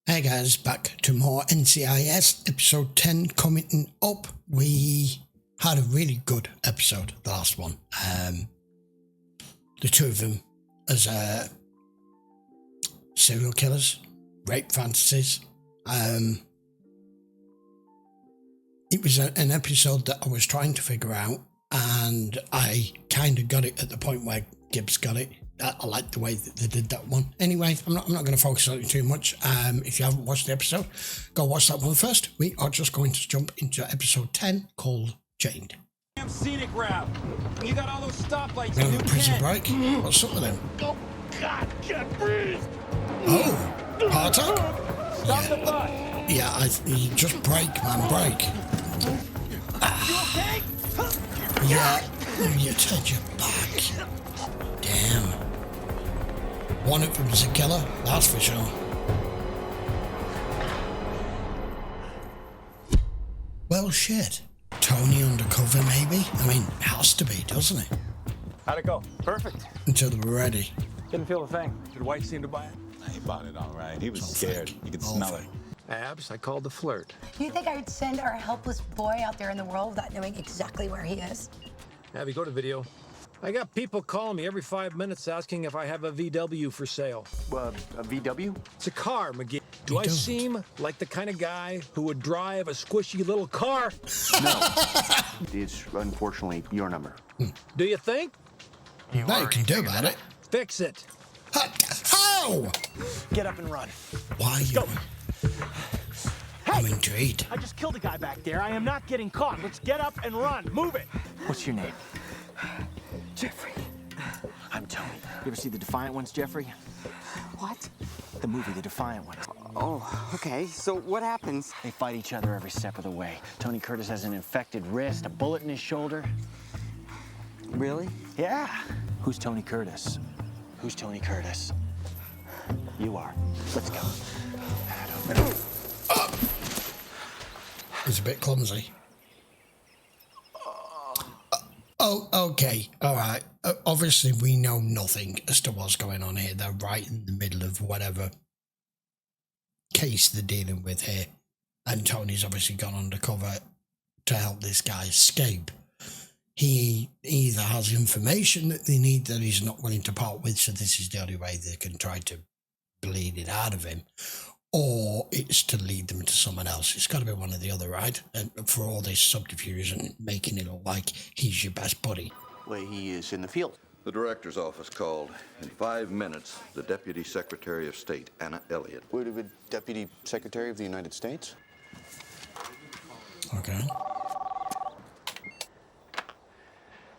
Hey guys, back to more NCIS, episode 10 coming up. We had a really good episode, the last one. The two of them as serial killers, rape fantasies. It was an episode that I was trying to figure out, and I kind of got it at the point where Gibbs got it. I like the way that they did that one. Anyway, I'm not going to focus on it too much. If you haven't watched the episode, go watch that one first. We are just going to jump into episode 10 called Chained. Damn scenic route. You got all those stoplights. We're on a prison break. What's up with him? Oh God, can't breathe. Oh, heart attack? Stop the bus. Yeah, you just break, man, break. You okay? Yeah, you turned your back. Damn. One of them's a killer, that's for sure. Well, shit. Tony undercover, maybe? I mean, it has to be, doesn't it? How'd it go? Perfect. Until we're ready. Didn't feel a thing. Did White seem to buy it? He bought it all right. He was All scared. fake. You could All smell fake. it. Abs, I called the flirt. Do you think I'd send our helpless boy out there in the world without knowing exactly where he is? Abby, go to video. I got people calling me every 5 minutes asking if I have a VW for sale. A VW? It's a car, McGee. Do He I doesn't. seem like the kind of guy who would drive a squishy little car? No. It's unfortunately your number. Do you think? Now you can do about it. Fix it. How? Get up and run. Why you? I'm intrigued. I just killed a guy back there. I am not getting caught. Let's get up and run. Move it. What's your name? Jeffrey. I'm Tony. You ever see The Defiant Ones, Jeffrey? What? The movie The Defiant Ones. Oh, okay. So what happens? They fight each other every step of the way. Tony Curtis has an infected wrist, a bullet in his shoulder. Really? Yeah. Who's Tony Curtis? Who's Tony Curtis? You are. Let's go. It's a bit clumsy. Oh, okay. All right. Obviously, we know nothing as to what's going on here. They're right in the middle of whatever case they're dealing with here. And Tony's obviously gone undercover to help this guy escape. He either has information that they need that he's not willing to part with, so this is the only way they can try to bleed it out of him, or it's to lead them to someone else. It's got to be one or the other, right? And for all this subterfuge and making it look like he's your best buddy. Well, he is in the field. The director's office called. In 5 minutes, the Deputy Secretary of State, Anna Elliott. Would have been Deputy Secretary of the United States? Okay.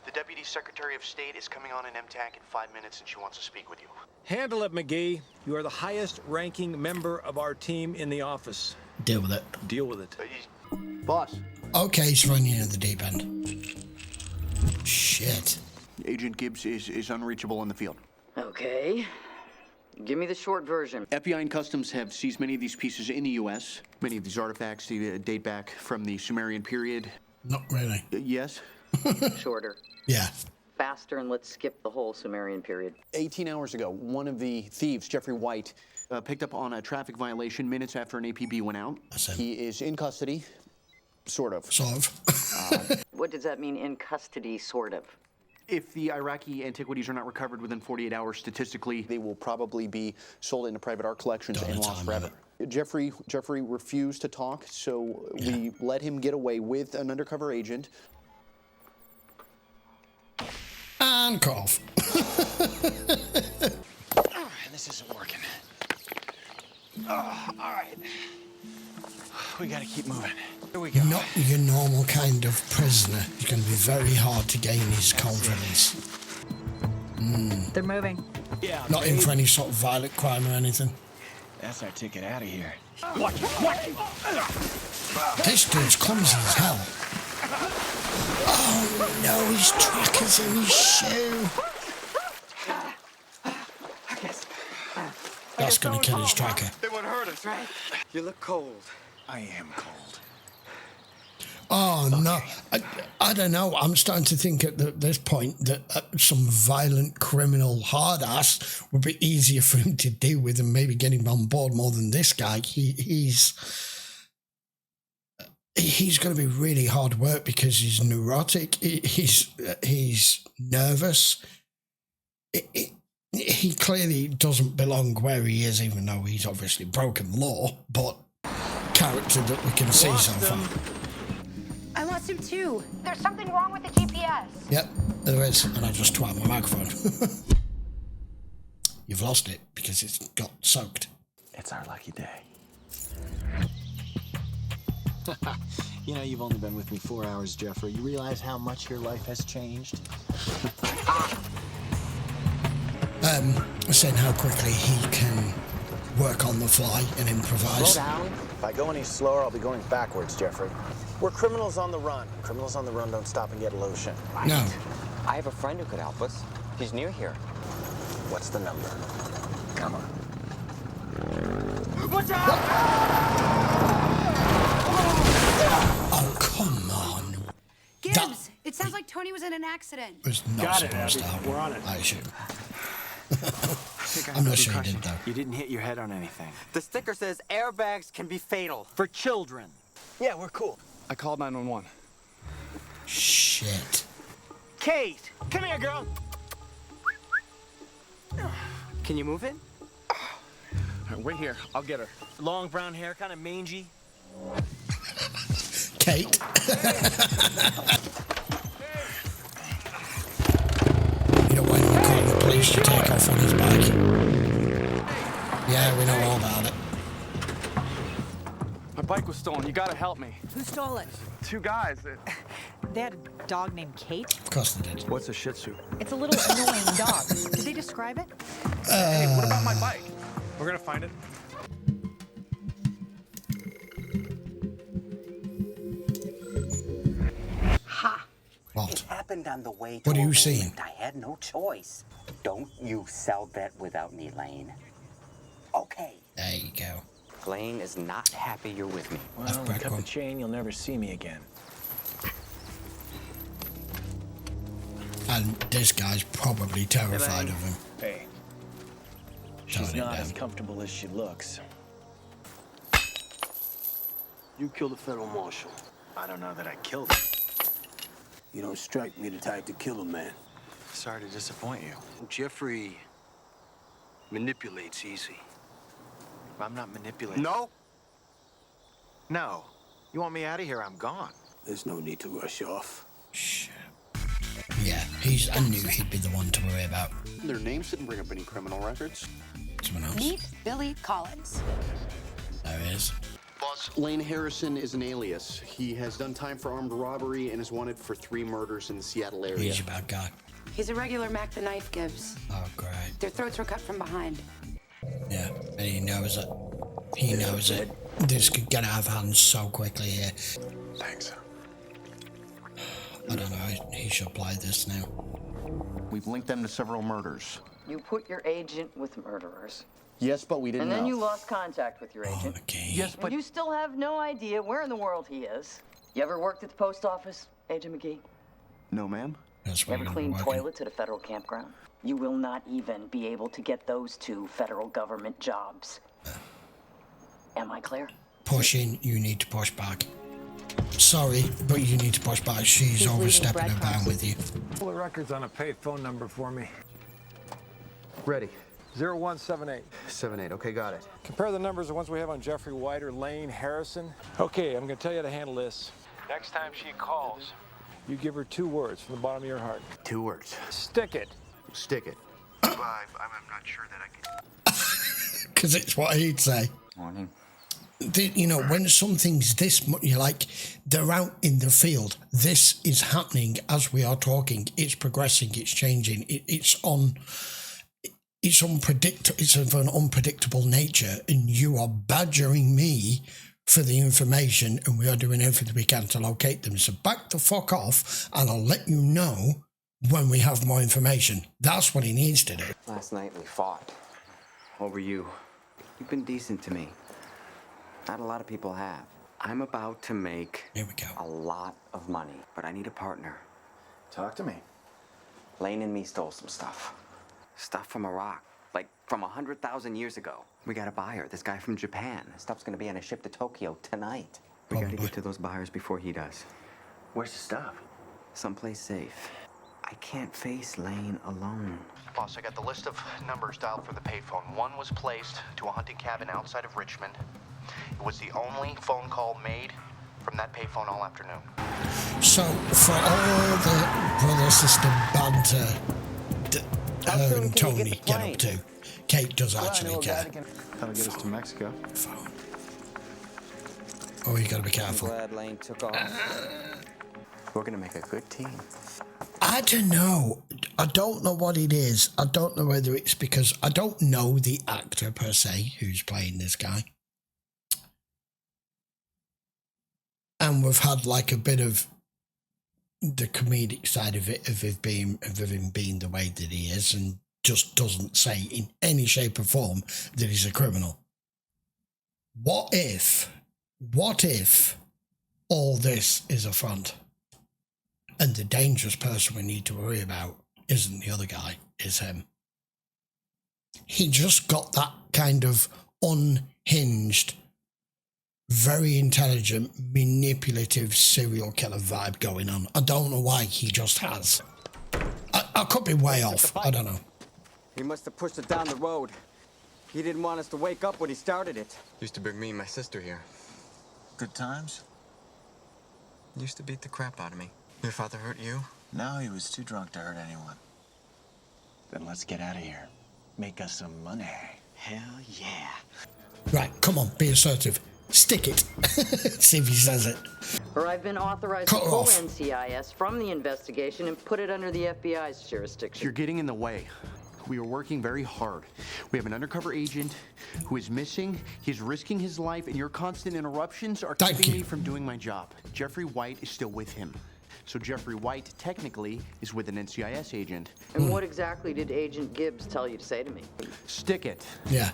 The Deputy Secretary of State is coming on an MTAC in 5 minutes, and she wants to speak with you. Handle it, McGee. You are the highest ranking member of our team in the office. Deal with it. Deal with it. Boss, Okay, he's running into the deep end. Shit. Agent Gibbs is unreachable in the field. Okay. Give me the short version. FBI and Customs have seized many of these pieces in the U.S. Many of these artifacts date back from the Sumerian period. Not really. Yes. Shorter. Yeah. Faster, and let's skip the whole Sumerian period. 18 hours ago, one of the thieves, Jeffrey White, picked up on a traffic violation minutes after an APB went out. That's him. He is in custody, sort of. Sort of. What does that mean, in custody, sort of? If the Iraqi antiquities are not recovered within 48 hours, statistically, they will probably be sold into private art collections Don't and have lost time, forever. Jeffrey refused to talk, so we let him get away with an undercover agent. And cough. This isn't working. All right. We gotta keep moving. Here we go. Not your normal kind of prisoner. It's going to be very hard to gain his confidence. They're moving. Yeah. Not in for any sort of violent crime or anything. That's our ticket out of here. This dude's clumsy as hell. Oh no, his tracker's in his shoe. That's going to kill his tracker. They wouldn't hurt us, right? You look cold. I am cold. Oh, no. I don't know. I'm starting to think at this point that some violent criminal hard ass would be easier for him to deal with and maybe get him on board more than this guy. He's going to be really hard work because he's neurotic. He's nervous. He clearly doesn't belong where he is, even though he's obviously broken law, but character that we can see so far. I lost him too. There's something wrong with the GPS. Yep, there is, and I just twat my microphone. You've lost it because it's got soaked. It's our lucky day. You know, you've only been with me 4 hours, Jethro. You realize how much your life has changed? Saying how quickly he can work on the fly and improvise. Slow down. If I go any slower, I'll be going backwards, Jeffrey. We're criminals on the run. Criminals on the run don't stop and get lotion. No. I have a friend who could help us. He's near here. What's the number? Come on. Watch out! Oh, come on. Gibbs, it sounds like Tony was in an accident. It was not Got it, supposed to Abby. happen. We're on it. I assume. I I'm not sure he did, though. You didn't hit your head on anything. The sticker says airbags can be fatal. For children. Yeah, we're cool. I called 911. Shit. Kate, come here, girl. Can you move it? Wait here. I'll get her. Long brown hair, kind of mangy. Kate. You know, when we call the police to take off on his bike. Yeah, we know all about it. My bike was stolen. You gotta help me. Who stole it? 2 guys. They had a dog named Kate. Of course they did. What's a Shih Tzu? It's a little annoying dog. Did they describe it? Hey, what about my bike? We're gonna find it. Ha! What? It happened on the way to What are you a seeing? moment. I had no choice. Don't you sell that without me, Lane. Okay. There you go. Lane is not happy you're with me. Well, That's cut Brett the one. chain, you'll never see me again. And this guy's probably terrified of him. Hey, Tone she's it not down. as comfortable as she looks. You killed a federal marshal. I don't know that I killed him. You don't strike me the type to kill a man. Sorry to disappoint you. Jeffrey manipulates easy. I'm not manipulating. No? No. You want me out of here? I'm gone. There's no need to rush off. Shit. Yeah, I knew he'd be the one to worry about. Their names didn't bring up any criminal records. Someone else. Meet Billy Collins. There he is. Boss, Lane Harrison is an alias. He has done time for armed robbery and is wanted for 3 murders in the Seattle area. He's a bad guy. He's a regular Mac the Knife, Gibbs. Oh, great. Their throats were cut from behind. Yeah, and he knows it. He knows it. This could get out of hand so quickly here. Thanks. I don't know, he should play this now. We've linked them to several murders. You put your agent with murderers. Yes, but we didn't And then know. you lost contact with your agent. Okay. Yes, but And you still have no idea where in the world he is. You ever worked at the post office, Agent McGee? No, ma'am. That's You why ever we're gonna cleaned be working. toilets at a federal campground? You will not even be able to get those 2 federal government jobs. Am I clear? Pushing, you need to push back. Sorry, but you need to push back. She's overstepping her bound with you. Pull the records on a pay phone number for me. Ready. 0178. 7-8. Okay, got it. Compare the numbers of ones we have on Jeffrey Whiter, Lane, Harrison. Okay, I'm gonna tell you how to handle this. Next time she calls, you give her 2 words from the bottom of your heart. 2 words. Stick it. Stick it. I'm not sure that I can. Because it's what he'd say. Morning. You know, when something's this much, you're like, they're out in the field. This is happening as we are talking. It's progressing. It's changing. It's unpredictable. It's of an unpredictable nature, and you are badgering me for the information, and we are doing everything we can to locate them. So back the fuck off, and I'll let you know when we have more information. That's what he needs to do. Last night we fought. Over you. You've been decent to me. Not a lot of people have. I'm about to make Here we go. a lot of money, but I need a partner. Talk to me. Lane and me stole some stuff. Stuff from Iraq, like from 100,000 years ago. We got a buyer, this guy from Japan. Stuff's gonna be on a ship to Tokyo tonight. We gotta get to those buyers before he does. Where's the stuff? Someplace safe. I can't face Lane alone. Boss, I got the list of numbers dialed for the payphone. One was placed to a hunting cabin outside of Richmond. It was the only phone call made from that payphone all afternoon. So, for all the brother-sister banter her and Tony get up to, Kate does actually care. That'll get us to Mexico. Phone. Oh, you gotta be careful. I'm glad Lane took off. We're gonna make a good team. I don't know. I don't know what it is. I don't know whether it's because I don't know the actor per se who's playing this guy. And we've had like a bit of the comedic side of it, of him being the way that he is, and just doesn't say in any shape or form that he's a criminal. What if all this is a front? And the dangerous person we need to worry about isn't the other guy, is him. He just got that kind of unhinged, very intelligent, manipulative serial killer vibe going on. I don't know why, he just has. I could be way off. I don't know. He must have pushed it down the road. He didn't want us to wake up when he started it. Used to bring me and my sister here. Good times? Used to beat the crap out of me. Your father hurt you? No, he was too drunk to hurt anyone. Then let's get out of here. Make us some money. Hell yeah. Right, come on, be assertive. Stick it. See if he says it. Or I've been authorized to pull NCIS from the investigation and put it under the FBI's jurisdiction. You're getting in the way. We are working very hard. We have an undercover agent who is missing. He's risking his life, and your constant interruptions are keeping me from doing my job. Jeffrey White is still with him. So Jeffrey White, technically, is with an NCIS agent. And what exactly did Agent Gibbs tell you to say to me? Stick it. Yeah.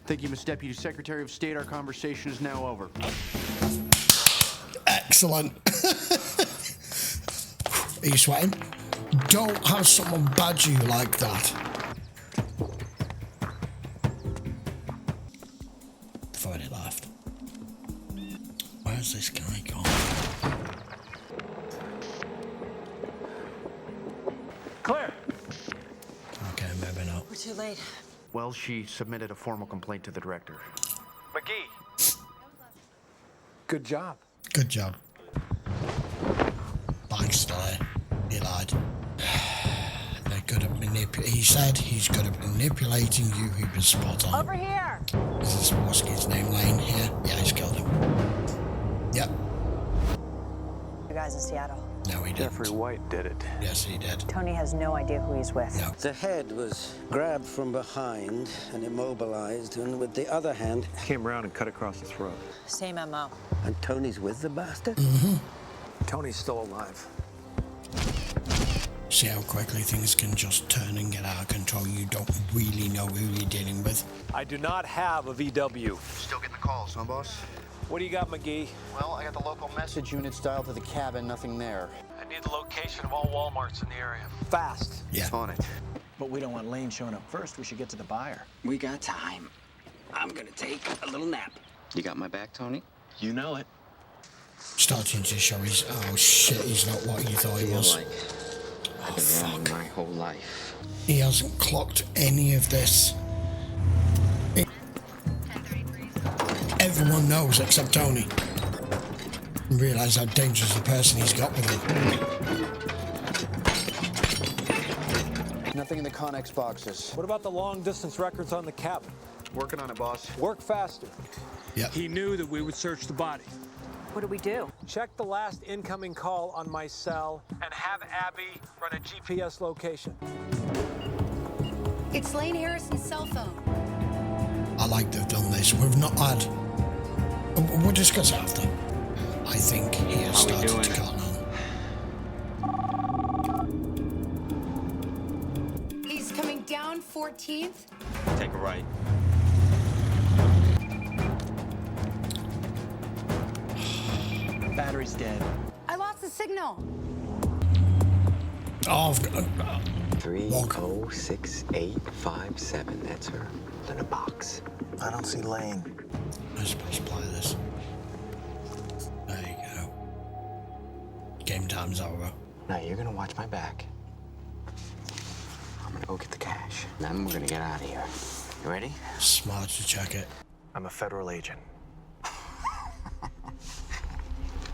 Thank you, Miss Deputy Secretary of State. Our conversation is now over. Excellent. Are you sweating? Don't have someone badger you like that. Before it left. Where's this guy gone? Claire! Okay, maybe not. We're too late. Well, she submitted a formal complaint to the director. McGee! Good job. Good job. Thanks, he lied. They're good at he said he's good at manipulating you. He was spot on. Over here! Is this what's his name, Lane? Here? Yeah, he's killed him. Yep. You guys in Seattle. No, he didn't. Jeffrey White did it. Yes, he did. Tony has no idea who he's with. No. The head was grabbed from behind and immobilized, and with the other hand... Came around and cut across the throat. Same MO. And Tony's with the bastard? Mm-hmm. Tony's still alive. See how quickly things can just turn and get out of control. You don't really know who you're dealing with. I do not have a VW. Still getting the calls, huh, boss? What do you got, McGee? Well, I got the local message unit dialed to the cabin, nothing there. I need the location of all Walmarts in the area. Fast. Yeah. On it. But we don't want Lane showing up first. We should get to the buyer. We got time. I'm gonna take a little nap. You got my back, Tony? You know it. Starting to show his... Oh, shit, he's not what you thought he was. I've been running my whole life. He hasn't clocked any of this. Everyone knows except Tony. And realise how dangerous a person he's got with him. Nothing in the Connex boxes. What about the long-distance records on the cabin? Working on it, boss. Work faster. Yep. He knew that we would search the body. What do we do? Check the last incoming call on my cell and have Abby run a GPS location. It's Lane Harrison's cell phone. I like they've done this. We've not had... We'll discuss it after. I think he has started to cotton on. He's coming down 14th. Take a right. battery's dead. I lost the signal. Oh, I've got 306857. That's her. In a box. I don't see Lane. I'm supposed to play this. There you go. Game time's over. Now you're gonna watch my back. I'm gonna go get the cash. Then we're gonna get out of here. You ready? Smart to check it. I'm a federal agent.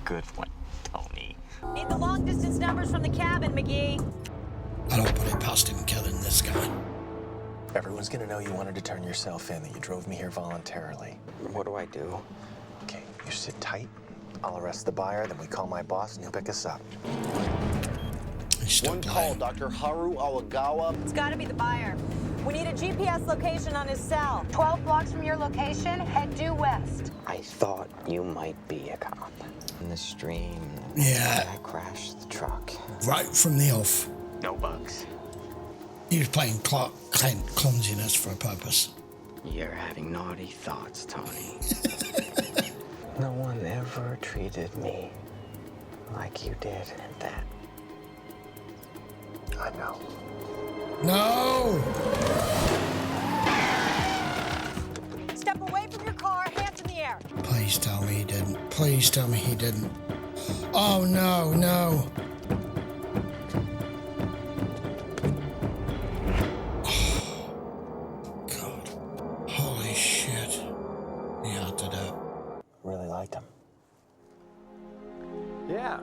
Good one, Tony. Need the long distance numbers from the cabin, McGee. I don't put it past him killing this guy. Everyone's gonna know you wanted to turn yourself in, that you drove me here voluntarily. What do I do? Okay, you sit tight. I'll arrest the buyer, then we call my boss and he'll pick us up. One call, Dr. Haru Awagawa. It's gotta be the buyer. We need a GPS location on his cell. 12 blocks from your location, head due west. I thought you might be a cop. In the stream. Yeah. I crashed the truck. Right from the off. No bugs. He was playing clumsiness for a purpose. You're having naughty thoughts, Tony. No one ever treated me like you did, and that. I know. No! Step away from your car, hands in the air. Please tell me he didn't. Please tell me he didn't. Oh, no, no. God. Holy shit. He had to do. Really liked him. Yeah.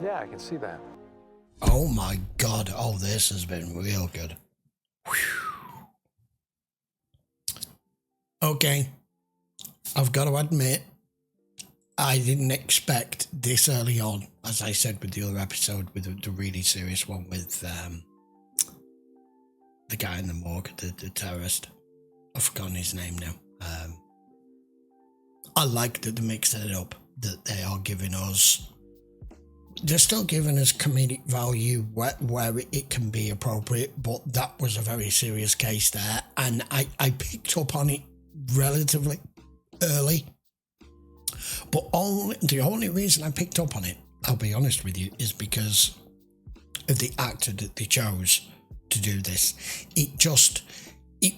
Yeah, I can see that. Oh my God. Oh, this has been real good. Whew. Okay. I've got to admit, I didn't expect this early on, as I said with the other episode, with the really serious one with the guy in the morgue, the terrorist. I've forgotten his name now. I like that they're mixing it up, that they are giving us, they're still giving us comedic value where it can be appropriate, but that was a very serious case there, and I picked up on it relatively early. But the only reason I picked up on it, I'll be honest with you, is because of the actor that they chose to do this. It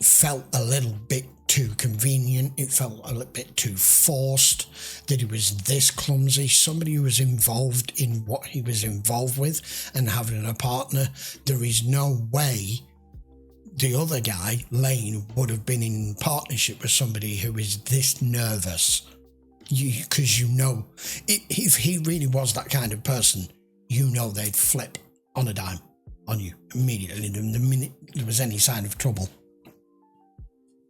felt a little bit too convenient. It felt a little bit too forced that he was this clumsy. Somebody who was involved in what he was involved with and having a partner. There is no way the other guy, Lane, would have been in partnership with somebody who is this nervous. Because you know, if he really was that kind of person, you know they'd flip on a dime on you immediately the minute there was any sign of trouble.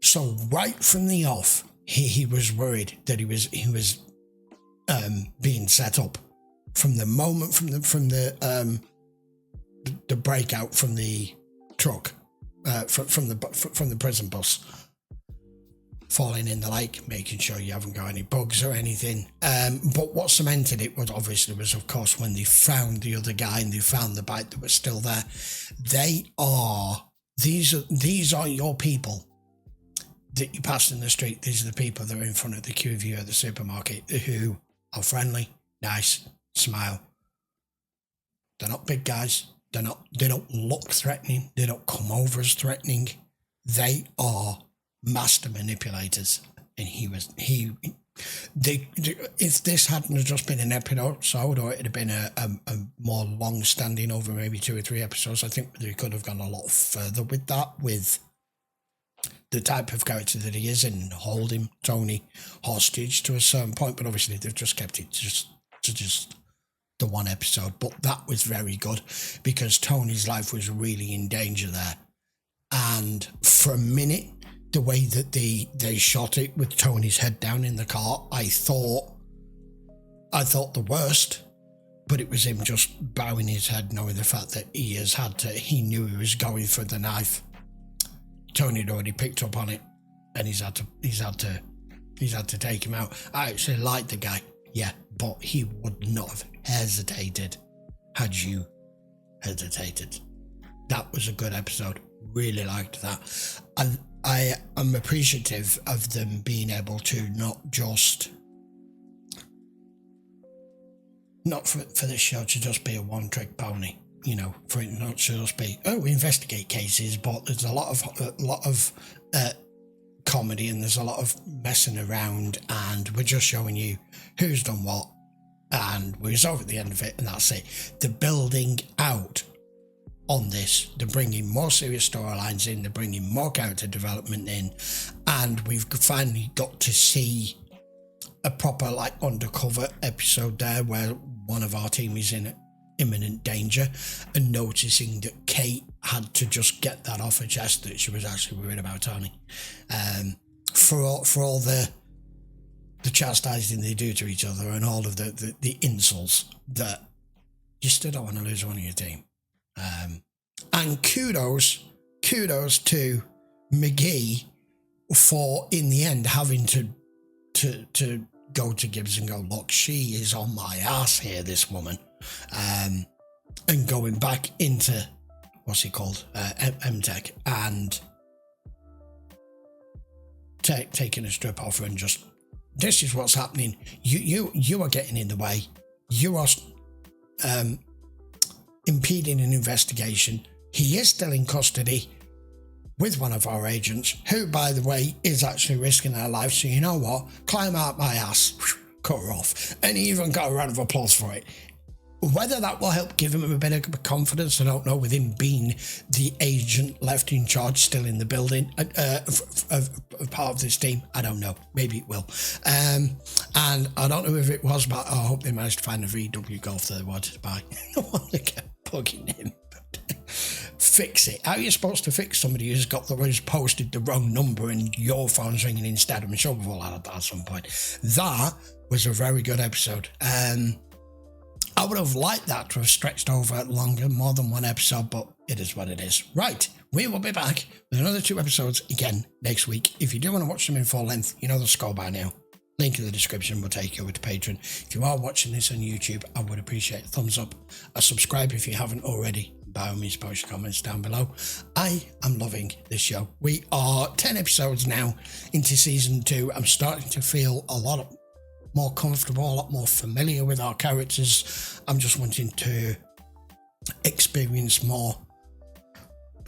So right from the off, he was worried that he was being set up from the moment from the breakout from the truck, from the prison bus, falling in the lake, making sure you haven't got any bugs or anything. But what cemented it was of course when they found the other guy and they found the bike that was still there. These are your people that you pass in the street. These are the people that are in front of the queue of you at the supermarket who are friendly, nice, smile. They're not big guys. They don't look threatening. They don't come over as threatening. They are master manipulators. And if this hadn't just been an episode, or it had been a more long-standing over maybe 2 or 3 episodes, I think they could have gone a lot further with that, with the type of character that he is, and holding Tony hostage to a certain point. But obviously they've just kept it to just the one episode. But that was very good because Tony's life was really in danger there. And for a minute, the way that they shot it with Tony's head down in the car, I thought the worst, but it was him just bowing his head, knowing the fact that he knew he was going for the knife. Tony had already picked up on it, and he's had to take him out. I actually liked the guy, yeah, but he would not have hesitated had you hesitated. That was a good episode. Really liked that. And I am appreciative of them being able to not just not for this show to just be a one-trick pony. You know, for it not to just be, oh, we investigate cases, but there's a lot of comedy and there's a lot of messing around, and we're just showing you who's done what, and we resolve at the end of it, and that's it. They're building out on this. They're bringing more serious storylines in. They're bringing more character development in, and we've finally got to see a proper like undercover episode there where one of our team is in imminent danger, and noticing that Kate had to just get that off her chest that she was actually worried about Tony. For all the chastising they do to each other and all of the insults, that you still don't want to lose one of your team. And kudos to McGee for in the end having to go to Gibbs and go, look, she is on my ass here, this woman. And going back into what's he called, M-Tech, and taking a strip off her and just, this is what's happening. You are getting in the way. You are impeding an investigation. He is still in custody with one of our agents, who, by the way, is actually risking her life. So you know what? Climb out my ass, cut her off, and he even got a round of applause for it. Whether that will help give him a bit of confidence, I don't know, with him being the agent left in charge, still in the building, part of this team. I don't know. Maybe it will. And I don't know if it was, but I hope they managed to find a VW Golf that they wanted to buy. I want to get bugging him. Fix it. How are you supposed to fix somebody who's posted the wrong number and your phone's ringing instead? I'm sure we've all had that at some point. That was a very good episode. I would have liked that to have stretched over longer, more than one episode, but it is what it is. Right, we will be back with another 2 episodes again next week. If you do want to watch them in full length, you know the score by now. Link in the description will take you over to Patreon. If you are watching this on YouTube, I would appreciate a thumbs up, a subscribe if you haven't already. By all means, post your comments down below. I am loving this show. We are 10 episodes now into season 2. I'm starting to feel a lot more comfortable, a lot more familiar with our characters. I'm just wanting to experience more.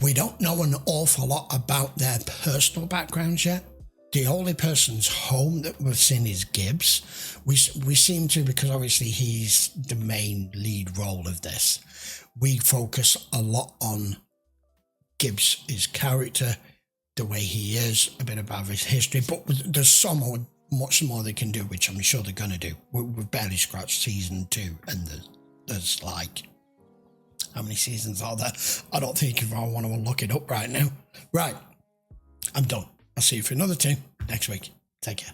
We don't know an awful lot about their personal backgrounds yet. The only person's home that we've seen is Gibbs. We seem to, because obviously he's the main lead role of this, we focus a lot on Gibbs, his character, the way he is, a bit about his history, but there's much more they can do, which I'm sure they're going to do. We've barely scratched season 2, and there's like, how many seasons are there? I don't think if I want to look it up right now. Right, I'm done. I'll see you for another 2 next week. Take care.